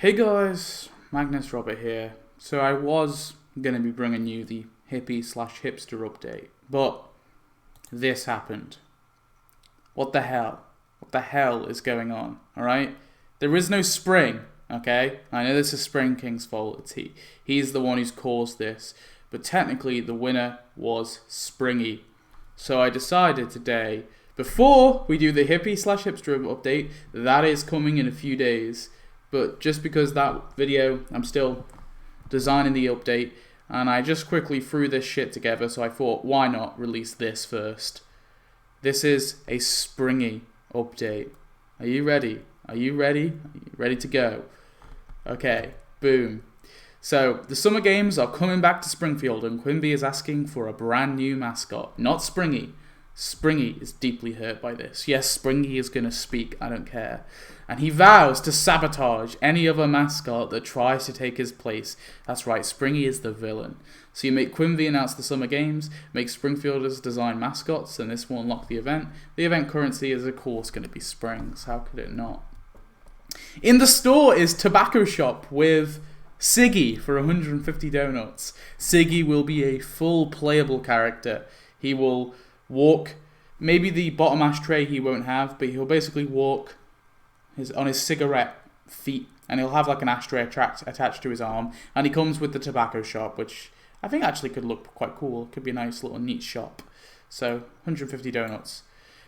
Hey guys, Magnus Robert here. So I was going to be bringing you the hippie/hipster update, but this happened. What the hell? What the hell is going on? Alright? There is no Spring, okay? I know this is Spring King's fault. It's he's the one who's caused this. But technically the winner was Springy. So I decided today, before we do the hippie/hipster update, that is coming in a few days. But just because that video, I'm still designing the update, and I just quickly threw this shit together, so I thought, why not release this first? This is a Springy update. Are you ready? Are you ready? Are you ready to go? Okay, boom. So, the summer games are coming back to Springfield, and Quimby is asking for a brand new mascot. Not Springy. Springy is deeply hurt by this. Yes, Springy is going to speak, I don't care. And he vows to sabotage any other mascot that tries to take his place. That's right, Springy is the villain. So you make Quimby announce the summer games, make Springfielders design mascots, and this will unlock the event. The event currency is of course going to be Springs. How could it not? In the store is Tobacco Shop with Siggy for 150 donuts. Siggy will be a full playable character. He will walk, maybe the bottom ashtray he won't have, but he'll basically walk on his cigarette feet, and he'll have like an ashtray attached to his arm, and he comes with the Tobacco Shop, which I think actually could look quite cool. It could be a nice little neat shop. So 150 donuts.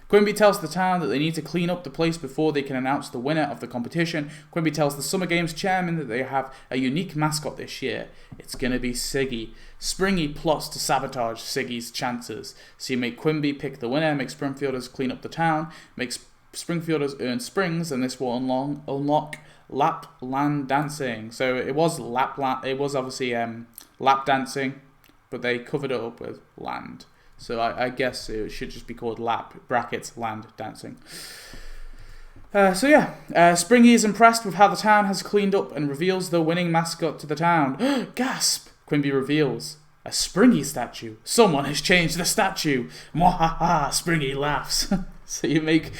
Quimby tells the town that they need to clean up the place before they can announce the winner of the competition. Quimby tells the Summer Games chairman that they have a unique mascot this year. It's gonna be Siggy. Springy plots to sabotage Siggy's chances. So you make Quimby pick the winner, make Springfielders clean up the town, make Springfielders earn Springs, and this will unlock Lapland dancing. So it was obviously lap dancing, but they covered it up with land. So I guess it should just be called lap (land) dancing. Springy is impressed with how the town has cleaned up and reveals the winning mascot to the town. Gasp! Quimby reveals a Springy statue. Someone has changed the statue. Mwahaha! Springy laughs. So you make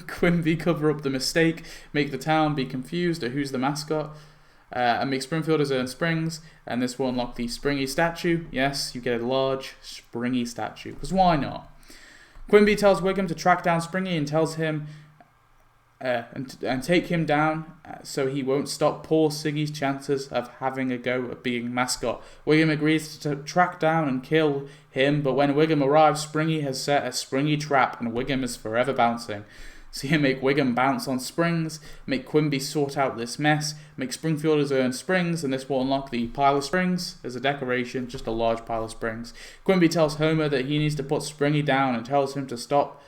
Quimby cover up the mistake, make the town be confused at who's the mascot, and make Springfielders earn Springs, and this will unlock the Springy statue. Yes, you get a large Springy statue, because why not? Quimby tells Wiggum to track down Springy and tells him and take him down so he won't stop poor Siggy's chances of having a go at being mascot. Wiggum agrees to track down and kill him, but when Wiggum arrives, Springy has set a Springy trap and Wiggum is forever bouncing. So you make Wiggum bounce on Springs, make Quimby sort out this mess, make Springfielders earn Springs, and this will unlock the pile of Springs as a decoration, just a large pile of Springs. Quimby tells Homer that he needs to put Springy down and tells him to stop.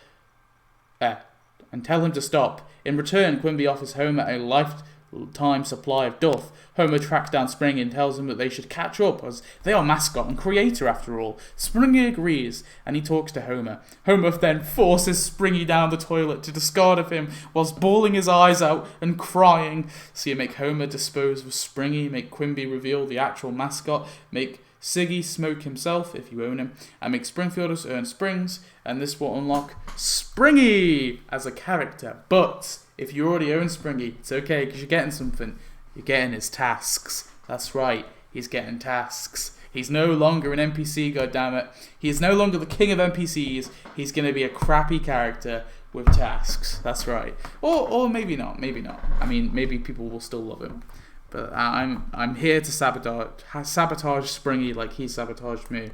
In return, Quimby offers Homer a lifetime supply of Duff. Homer tracks down Springy and tells him that they should catch up, as they are mascot and creator after all. Springy agrees, and he talks to Homer. Homer then forces Springy down the toilet to discard of him, whilst bawling his eyes out and crying. So you make Homer dispose of Springy, make Quimby reveal the actual mascot, make Siggy smoke himself, if you own him, and make Springfielders earn Springs, and this will unlock Springy as a character. But if you already own Springy, it's okay, because you're getting something. You're getting his tasks. That's right, he's getting tasks. He's no longer an NPC, goddammit. He is no longer the king of NPCs. He's going to be a crappy character with tasks. That's right. Or maybe not, maybe not. I mean, maybe people will still love him. But I'm here to sabotage Springy like he sabotaged me.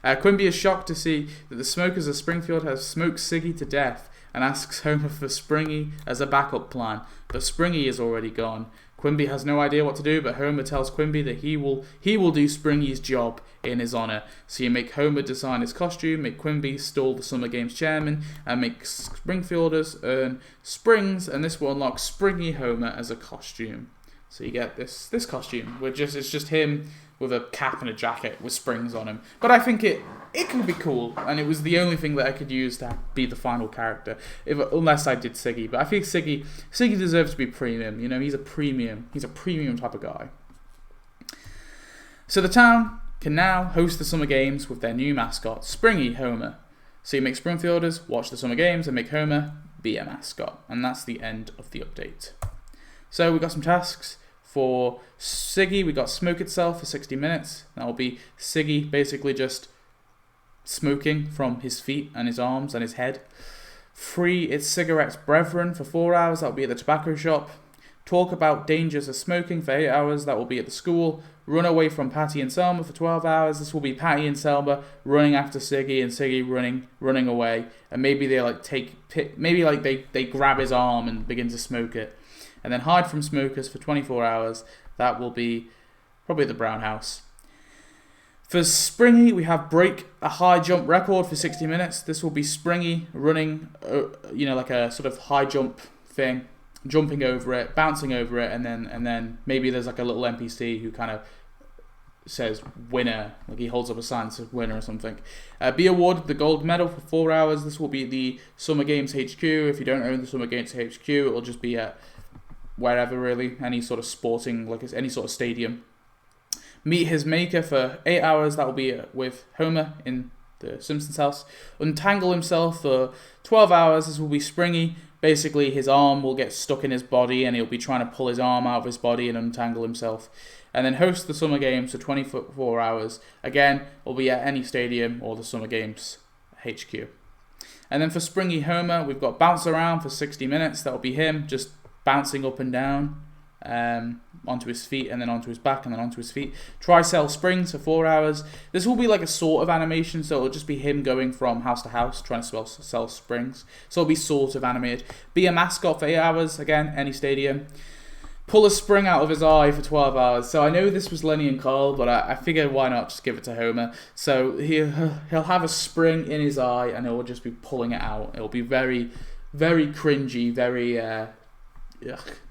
Quimby is shocked to see that the smokers of Springfield have smoked Siggy to death and asks Homer for Springy as a backup plan. But Springy is already gone. Quimby has no idea what to do, but Homer tells Quimby that he will do Springy's job in his honor. So you make Homer design his costume, make Quimby stall the Summer Games chairman, and make Springfielders earn Springs, and this will unlock Springy Homer as a costume. So you get this costume, it's just him with a cap and a jacket with springs on him. But I think it could be cool, and it was the only thing that I could use to be the final character, unless I did Siggy. But I think Siggy deserves to be premium. You know, he's a premium type of guy. So the town can now host the Summer Games with their new mascot, Springy Homer. So you make Springfielders watch the Summer Games and make Homer be a mascot, and that's the end of the update. So we got some tasks. For Siggy, we got Smoke Itself for 60 minutes. That will be Siggy basically just smoking from his feet and his arms and his head. Free, it's Cigarettes Brethren for 4 hours. That will be at the tobacco shop. Talk About Dangers of Smoking for 8 hours. That will be at the school. Run Away from Patty and Selma for 12 hours. This will be Patty and Selma running after Siggy and Siggy running away. And maybe they like they grab his arm and begin to smoke it. And then Hide from Smokers for 24 hours. That will be probably the Brown House. For Springy, we have Break a High Jump Record for 60 minutes. This will be Springy running, like a sort of high jump thing, jumping over it, bouncing over it, and then maybe there's like a little NPC who kind of says winner, like he holds up a sign that says winner or something. Be awarded the gold medal for 4 hours. This will be the Summer Games HQ. If you don't own the Summer Games HQ, it will just be at wherever really, any sort of sporting, like any sort of stadium. Meet His Maker for 8 hours. That will be with Homer in the Simpsons house. Untangle Himself for 12 hours. This will be Springy. Basically, his arm will get stuck in his body and he'll be trying to pull his arm out of his body and untangle himself. And then host the Summer Games for 24 hours. Again, will be at any stadium or the Summer Games HQ. And then for Springy Homer, we've got Bounce Around for 60 minutes. That will be him just bouncing up and down onto his feet and then onto his back and then onto his feet. Try Sell Springs for 4 hours. This will be like a sort of animation, so it'll just be him going from house to house trying to sell springs. So it'll be sort of animated. Be a Mascot for 8 hours. Again, any stadium. Pull a spring out of his eye for 12 hours. So I know this was Lenny and Carl, but I figured why not just give it to Homer. So he'll have a spring in his eye and he'll just be pulling it out. It'll be very, very cringy, very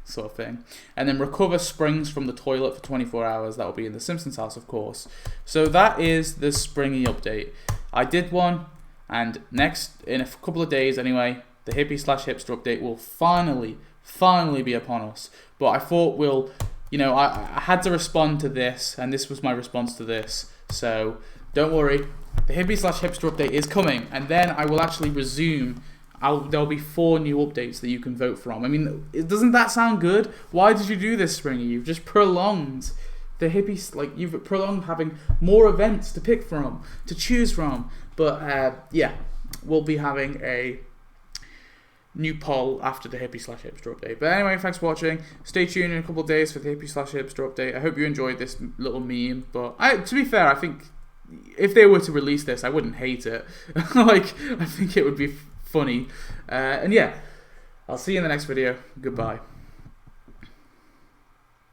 sort of thing. And then recover springs from the toilet for 24 hours. That will be in the Simpsons house, of course. So that is the Springy update. I did one, and next, in a couple of days anyway, the hippie/hipster update will finally be upon us. But I thought I had to respond to this, and this was my response to this. So don't worry, the hippie/hipster update is coming, and then I will actually resume. There'll be 4 new updates that you can vote from. I mean, doesn't that sound good? Why did you do this, Springy? You've just prolonged the hippies, you've prolonged having more events to pick from, to choose from. But yeah, we'll be having a new poll after the hippie/hipster update. But anyway, thanks for watching. Stay tuned in a couple of days for the hippie/hipster update. I hope you enjoyed this little meme. But to be fair, I think if they were to release this, I wouldn't hate it. I think it would be funny. And yeah, I'll see you in the next video. Goodbye.